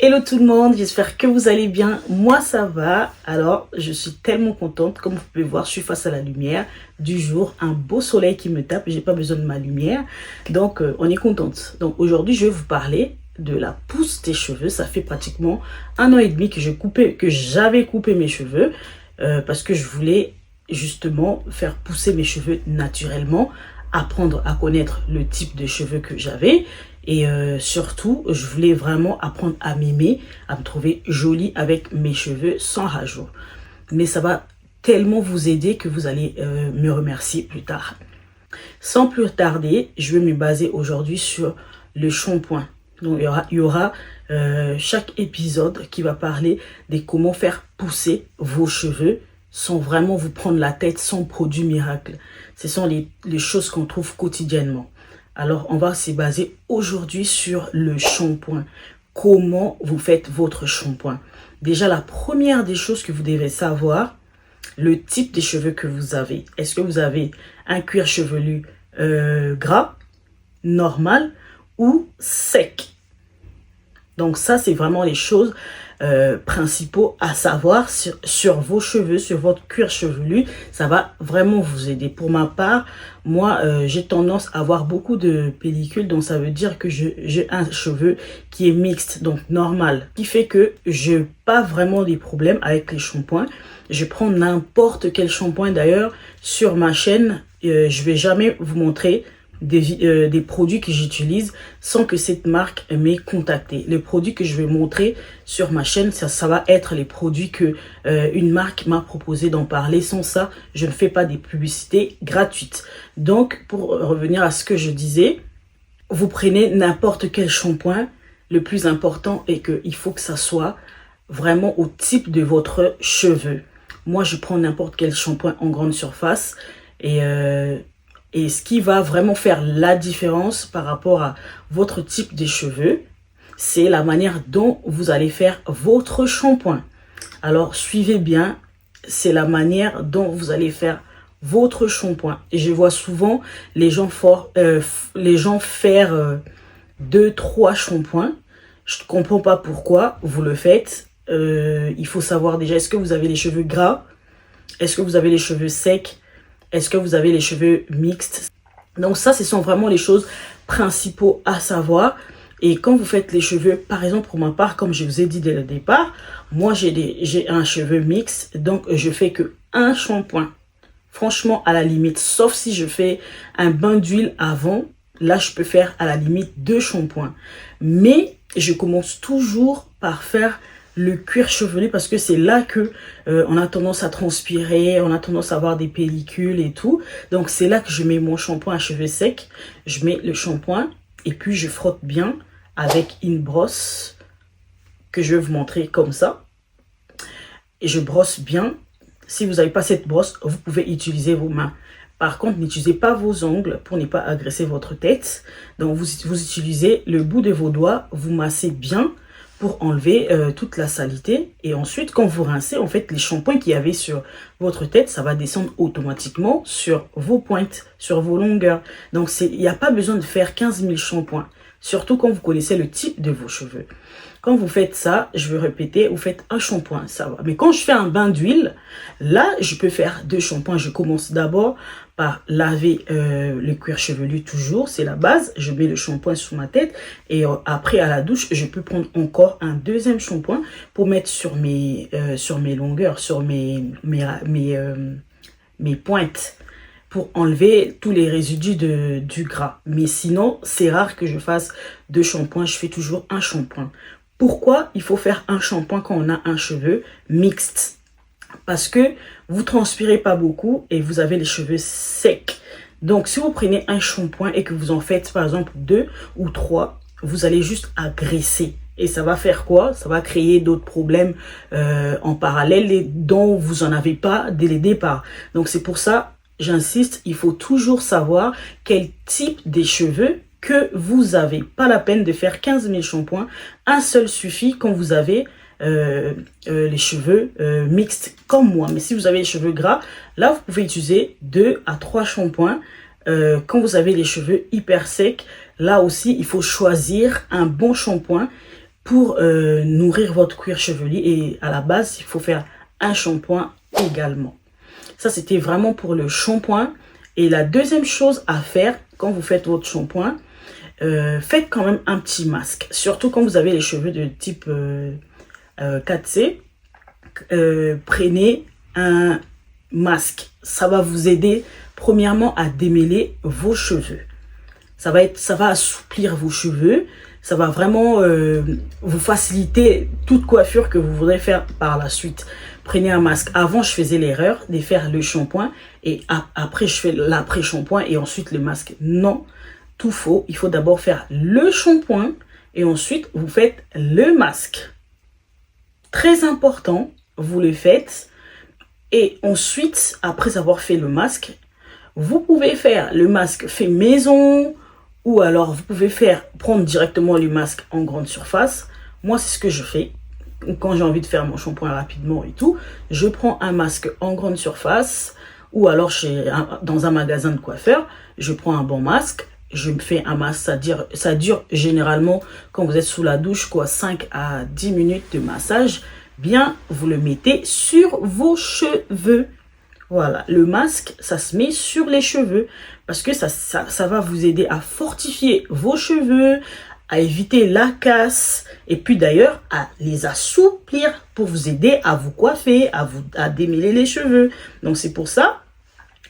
Hello tout le monde, j'espère que vous allez bien. Moi ça va. Alors je suis tellement contente. Comme vous pouvez voir, je suis face à la lumière du jour. Un beau soleil qui me tape. J'ai pas besoin de ma lumière. Donc on est contente. Donc aujourd'hui je vais vous parler de la pousse des cheveux. Ça fait pratiquement 1 an et demi que j'avais coupé mes cheveux. Parce que je voulais justement faire pousser mes cheveux naturellement. Apprendre à connaître le type de cheveux que j'avais. Et surtout, je voulais vraiment apprendre à m'aimer, à me trouver jolie avec mes cheveux sans rajout. Mais ça va tellement vous aider que vous allez me remercier plus tard. Sans plus tarder, je vais me baser aujourd'hui sur le shampoing. Donc il y aura chaque épisode qui va parler de comment faire pousser vos cheveux sans vraiment vous prendre la tête, sans produit miracle. Ce sont les choses qu'on trouve quotidiennement. Alors, on va se baser aujourd'hui sur le shampoing. Comment vous faites votre shampoing? Déjà, la première des choses que vous devez savoir, le type de cheveux que vous avez. Est-ce que vous avez un cuir chevelu gras, normal ou sec? Donc ça, c'est vraiment les choses principaux à savoir sur vos cheveux, sur votre cuir chevelu. Ça va vraiment vous aider. Pour ma part, moi, j'ai tendance à avoir beaucoup de pellicules, donc ça veut dire que j'ai un cheveu qui est mixte, donc normal. Ce qui fait que je n'ai pas vraiment des problèmes avec les shampoings. Je prends n'importe quel shampoing. D'ailleurs, sur ma chaîne, je vais jamais vous montrer des produits que j'utilise sans que cette marque m'ait contacté. Les produits que je vais montrer sur ma chaîne, ça va être les produits que une marque m'a proposé d'en parler. Sans ça, je ne fais pas des publicités gratuites. Donc, pour revenir à ce que je disais, vous prenez n'importe quel shampoing. Le plus important est qu'il faut que ça soit vraiment au type de votre cheveu. Moi, je prends n'importe quel shampoing en grande surface et ce qui va vraiment faire la différence par rapport à votre type de cheveux, c'est la manière dont vous allez faire votre shampoing. Alors, suivez bien, c'est la manière dont vous allez faire votre shampoing. Et je vois souvent les gens faire 2-3 shampoings. Je ne comprends pas pourquoi vous le faites. Il faut savoir déjà, est-ce que vous avez les cheveux gras? Est-ce que vous avez les cheveux secs? Est-ce que vous avez les cheveux mixtes? Donc ça, ce sont vraiment les choses principaux à savoir. Et quand vous faites les cheveux, par exemple pour ma part, comme je vous ai dit dès le départ, moi j'ai un cheveu mixte, donc je fais que un shampoing. Franchement, à la limite, sauf si je fais un bain d'huile avant, là je peux faire à la limite 2 shampoings. Mais je commence toujours par faire le cuir chevelu parce que c'est là que on a tendance à transpirer, on a tendance à avoir des pellicules et tout. Donc c'est là que je mets mon shampoing à cheveux secs. Je mets le shampoing et puis je frotte bien avec une brosse que je vais vous montrer comme ça. Et je brosse bien. Si vous n'avez pas cette brosse, vous pouvez utiliser vos mains. Par contre, n'utilisez pas vos ongles pour ne pas agresser votre tête. Donc vous utilisez le bout de vos doigts, vous massez bien pour enlever toute la saleté. Et ensuite, quand vous rincez, en fait, les shampoings qu'il y avait sur votre tête, ça va descendre automatiquement sur vos pointes, sur vos longueurs. Donc, il n'y a pas besoin de faire 15 000 shampoings, surtout quand vous connaissez le type de vos cheveux. Quand vous faites ça, je vais répéter, vous faites un shampoing, ça va. Mais quand je fais un bain d'huile, là, je peux faire 2 shampoings. Je commence d'abord par laver le cuir chevelu toujours, c'est la base. Je mets le shampoing sur ma tête et après à la douche, je peux prendre encore un deuxième shampoing pour mettre sur mes longueurs, sur mes pointes, pour enlever tous les résidus du gras. Mais sinon, c'est rare que je fasse 2 shampoings, je fais toujours un shampoing. Pourquoi il faut faire un shampoing quand on a un cheveu mixte? Parce que vous transpirez pas beaucoup et vous avez les cheveux secs. Donc, si vous prenez un shampoing et que vous en faites, par exemple, 2 ou 3, vous allez juste agresser. Et ça va faire quoi? Ça va créer d'autres problèmes en parallèle dont vous n'en avez pas dès le départ. Donc, c'est pour ça, j'insiste, il faut toujours savoir quel type de cheveux que vous avez. Pas la peine de faire 15 000 shampoings. Un seul suffit quand vous avez les cheveux mixtes comme moi. Mais si vous avez les cheveux gras, là vous pouvez utiliser 2 à 3 shampoings. Quand vous avez les cheveux hyper secs, là aussi il faut choisir un bon shampoing pour nourrir votre cuir chevelu. Et à la base, il faut faire un shampoing également. Ça, c'était vraiment pour le shampoing. Et la deuxième chose à faire quand vous faites votre shampoing, faites quand même un petit masque. Surtout quand vous avez les cheveux de type 4C. Prenez un masque. Ça va vous aider premièrement à démêler vos cheveux. Ça va assouplir vos cheveux. Ça va vraiment vous faciliter toute coiffure que vous voudrez faire par la suite. Prenez un masque. Avant, je faisais l'erreur de faire le shampoing et après, je fais l'après-shampoing et ensuite le masque. Non, tout faux. Il faut d'abord faire le shampoing et ensuite, vous faites le masque. Très important, vous le faites. Et ensuite, après avoir fait le masque, vous pouvez faire le masque fait maison ou alors vous pouvez prendre directement le masque en grande surface. Moi, c'est ce que je fais. Quand j'ai envie de faire mon shampoing rapidement et tout, je prends un masque en grande surface ou alors dans un magasin de coiffeur, je prends un bon masque, je me fais un masque, ça dure généralement quand vous êtes sous la douche, 5 à 10 minutes de massage. Bien, vous le mettez sur vos cheveux. Voilà, le masque, ça se met sur les cheveux parce que ça va vous aider à fortifier vos cheveux, à éviter la casse et puis d'ailleurs à les assouplir pour vous aider à vous coiffer, à démêler les cheveux. Donc c'est pour ça,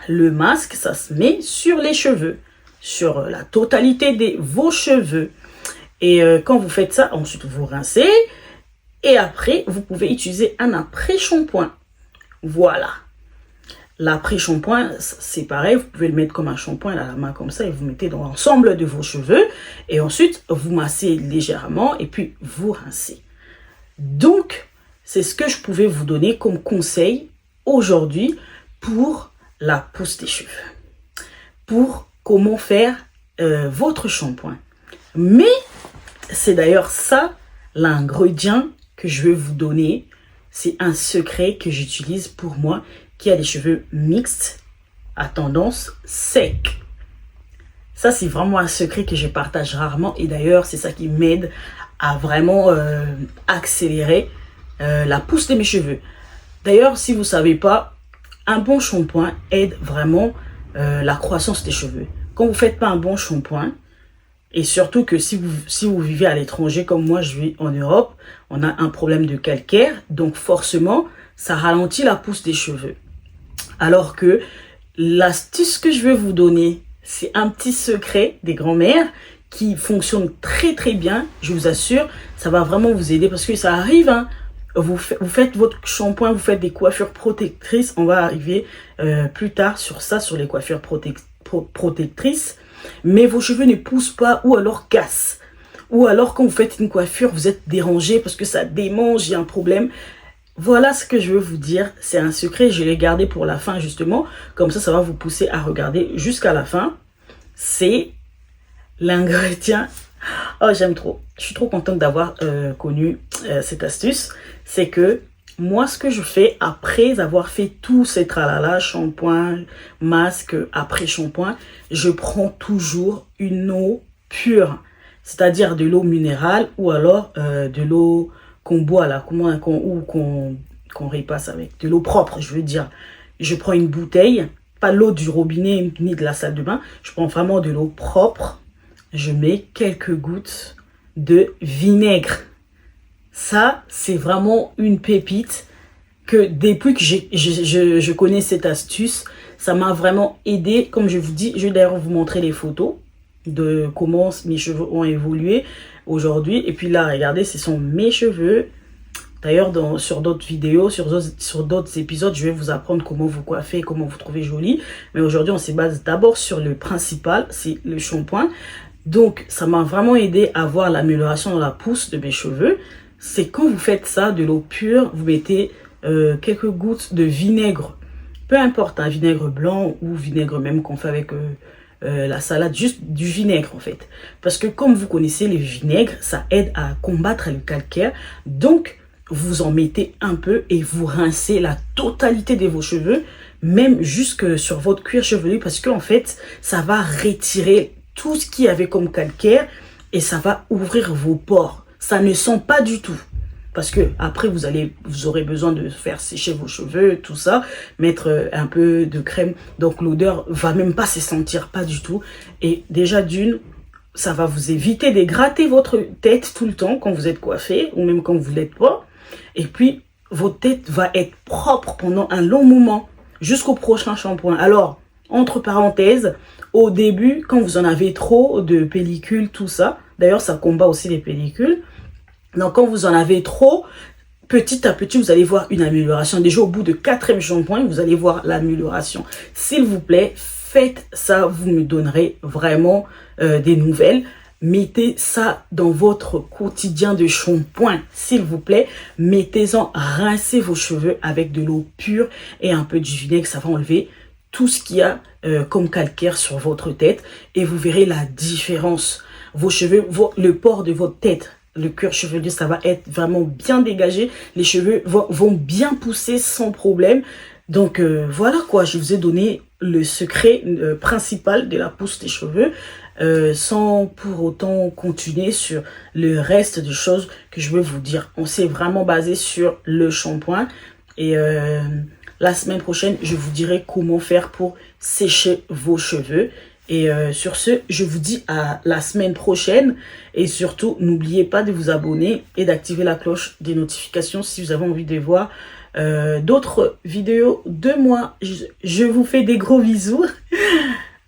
le masque, ça se met sur les cheveux, sur la totalité de vos cheveux. Et quand vous faites ça, ensuite vous rincez et après vous pouvez utiliser un après-shampoing. Voilà. L'après-shampoing, c'est pareil, vous pouvez le mettre comme un shampoing à la main comme ça et vous mettez dans l'ensemble de vos cheveux et ensuite vous massez légèrement et puis vous rincez. Donc, c'est ce que je pouvais vous donner comme conseil aujourd'hui pour la pousse des cheveux. Pour comment faire votre shampoing. Mais c'est d'ailleurs ça l'ingrédient que je vais vous donner. C'est un secret que j'utilise pour moi qui a des cheveux mixtes à tendance sec. Ça, c'est vraiment un secret que je partage rarement. Et d'ailleurs, c'est ça qui m'aide à vraiment accélérer la pousse de mes cheveux. D'ailleurs, si vous ne savez pas, un bon shampoing aide vraiment la croissance des cheveux. Quand vous ne faites pas un bon shampoing, et surtout que si vous vivez à l'étranger, comme moi, je vis en Europe, on a un problème de calcaire. Donc forcément, ça ralentit la pousse des cheveux. Alors que l'astuce que je vais vous donner, c'est un petit secret des grands-mères qui fonctionne très très bien. Je vous assure, ça va vraiment vous aider parce que ça arrive. Hein, vous faites votre shampoing, vous faites des coiffures protectrices. On va arriver plus tard sur ça, sur les coiffures protectrices. Mais vos cheveux ne poussent pas ou alors cassent. Ou alors quand vous faites une coiffure, vous êtes dérangé parce que ça démange, il y a un problème. Voilà ce que je veux vous dire. C'est un secret, je l'ai gardé pour la fin justement. Comme ça va vous pousser à regarder jusqu'à la fin. C'est l'ingrédient. Oh, j'aime trop. Je suis trop contente d'avoir connu cette astuce. C'est que moi, ce que je fais après avoir fait tous ces tralala, shampoing, masque, après shampoing, je prends toujours une eau pure. C'est-à-dire de l'eau minérale ou alors de l'eau qu'on boit là, ou qu'on repasse avec de l'eau propre, je veux dire. Je prends une bouteille, pas l'eau du robinet ni de la salle de bain, je prends vraiment de l'eau propre. Je mets quelques gouttes de vinaigre. Ça, c'est vraiment une pépite que depuis que je connais cette astuce, ça m'a vraiment aidé. Comme je vous dis, je vais d'ailleurs vous montrer les photos de comment mes cheveux ont évolué aujourd'hui. Et puis là, regardez, ce sont mes cheveux. D'ailleurs, sur d'autres vidéos, sur d'autres épisodes, je vais vous apprendre comment vous coiffer, comment vous trouver joli. Mais aujourd'hui, on se base d'abord sur le principal, c'est le shampoing. Donc, ça m'a vraiment aidé à voir l'amélioration dans la pousse de mes cheveux. C'est quand vous faites ça, de l'eau pure, vous mettez quelques gouttes de vinaigre. Peu importe, un vinaigre blanc ou vinaigre même qu'on fait avec la salade, juste du vinaigre en fait. Parce que comme vous connaissez, le vinaigre, ça aide à combattre le calcaire. Donc, vous en mettez un peu et vous rincez la totalité de vos cheveux, même jusque sur votre cuir chevelu, parce qu'en fait, ça va retirer tout ce qu'il y avait comme calcaire et ça va ouvrir vos pores. ça ne sent pas du tout. Parce que après vous aurez besoin de faire sécher vos cheveux, tout ça, mettre un peu de crème. Donc l'odeur va même pas se sentir, pas du tout. Et déjà d'une, ça va vous éviter de gratter votre tête tout le temps quand vous êtes coiffé ou même quand vous l'êtes pas. Et puis votre tête va être propre pendant un long moment jusqu'au prochain shampoing. Alors entre parenthèses, au début quand vous en avez trop de pellicules, tout ça, d'ailleurs ça combat aussi les pellicules. Donc, quand vous en avez trop, petit à petit, vous allez voir une amélioration. Déjà, au bout de 4e shampoing, vous allez voir l'amélioration. S'il vous plaît, faites ça. Vous me donnerez vraiment des nouvelles. Mettez ça dans votre quotidien de shampoing. S'il vous plaît, mettez-en, rincez vos cheveux avec de l'eau pure et un peu de vinaigre. Ça va enlever tout ce qu'il y a comme calcaire sur votre tête. Et vous verrez la différence. Vos cheveux, le port de votre tête, le cuir chevelu, ça va être vraiment bien dégagé. Les cheveux vont bien pousser sans problème. Donc voilà quoi, je vous ai donné le secret principal de la pousse des cheveux. Sans pour autant continuer sur le reste des choses que je veux vous dire. On s'est vraiment basé sur le shampoing. Et la semaine prochaine, je vous dirai comment faire pour sécher vos cheveux. Et sur ce, je vous dis à la semaine prochaine. Et surtout, n'oubliez pas de vous abonner et d'activer la cloche des notifications si vous avez envie de voir d'autres vidéos de moi. Je vous fais des gros bisous.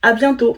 À bientôt.